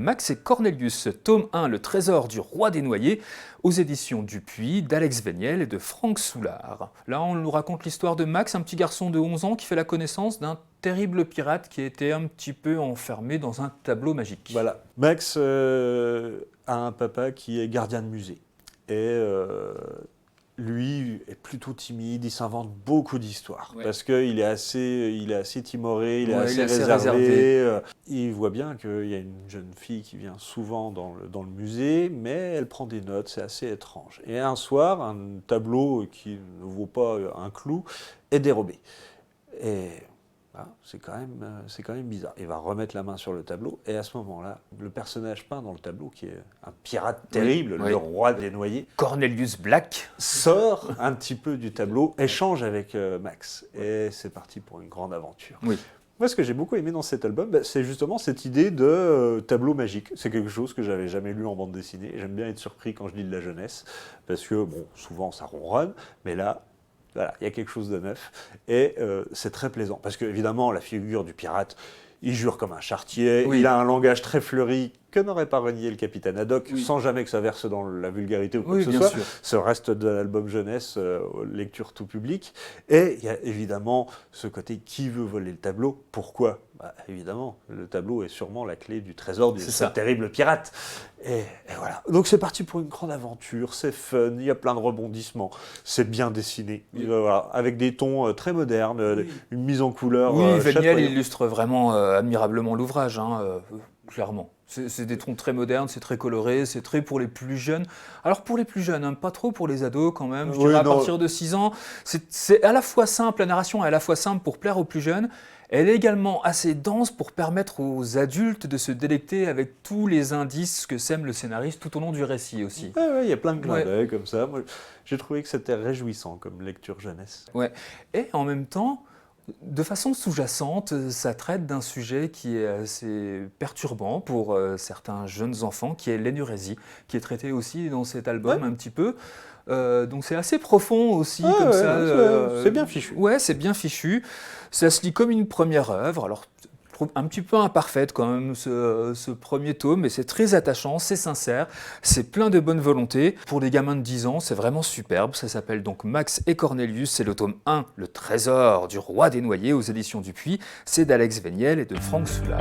Max et Cornelius, tome 1, Le trésor du roi des noyers, aux éditions Dupuis, d'Alex Véniel et de Franck Soulard. Là, on nous raconte l'histoire de Max, un petit garçon de 11 ans qui fait la connaissance d'un terrible pirate qui était un petit peu enfermé dans un tableau magique. Voilà. Max a un papa qui est gardien de musée. Et lui est plutôt timide, il s'invente beaucoup d'histoires. Ouais. Parce qu'il est assez timoré, il est assez réservé. Il voit bien qu'il y a une jeune fille qui vient souvent dans le musée, mais elle prend des notes, c'est assez étrange. Et un soir, un tableau qui ne vaut pas un clou est dérobé. Et c'est quand même bizarre. Il va remettre la main sur le tableau, et à ce moment-là, le personnage peint dans le tableau, qui est un pirate terrible, le roi des noyers, Cornelius Black, sort un petit peu du tableau, échange avec Max, et c'est parti pour une grande aventure. Oui. Moi, ce que j'ai beaucoup aimé dans cet album, c'est justement cette idée de tableau magique. C'est quelque chose que j'avais jamais lu en bande dessinée, et j'aime bien être surpris quand je lis de la jeunesse, parce que, bon, souvent ça ronronne, mais là, voilà, il y a quelque chose de neuf, et c'est très plaisant, parce qu'évidemment, la figure du pirate, il jure comme un charretier, il a un langage très fleuri, que n'aurait pas renié le capitaine Haddock, sans jamais que ça verse dans la vulgarité ou quoi que ce soit. Ce reste de l'album jeunesse, lecture tout public. Et il y a évidemment ce côté qui veut voler le tableau. Pourquoi ? Évidemment, le tableau est sûrement la clé du trésor de ce terrible pirate. Et voilà. Donc c'est parti pour une grande aventure, c'est fun, il y a plein de rebondissements, c'est bien dessiné, voilà, avec des tons très modernes, une mise en couleur. Oui, Véniel illustre vraiment admirablement l'ouvrage, clairement. C'est des tons très modernes, c'est très coloré, c'est très pour les plus jeunes. Alors pour les plus jeunes, pas trop pour les ados quand même, je dirais à partir de 6 ans. C'est à la fois simple, la narration est à la fois simple pour plaire aux plus jeunes, elle est également assez dense pour permettre aux adultes de se délecter avec tous les indices que sème le scénariste tout au long du récit aussi. Il y a plein de clins d'œil comme ça. Moi, j'ai trouvé que c'était réjouissant comme lecture jeunesse. Ouais. Et en même temps, de façon sous-jacente, ça traite d'un sujet qui est assez perturbant pour certains jeunes enfants, qui est l'énurésie, qui est traité aussi dans cet album un petit peu. Donc c'est assez profond aussi, comme ça. C'est bien fichu. Ouais, c'est bien fichu. Ça se lit comme une première œuvre. Alors, un petit peu imparfaite quand même ce premier tome, mais c'est très attachant, c'est sincère, c'est plein de bonne volonté. Pour les gamins de 10 ans, c'est vraiment superbe. Ça s'appelle donc Max et Cornelius, c'est le tome 1, Le trésor du roi des noyers, aux éditions Dupuis. C'est d'Alex Véniel et de Franck Soulard.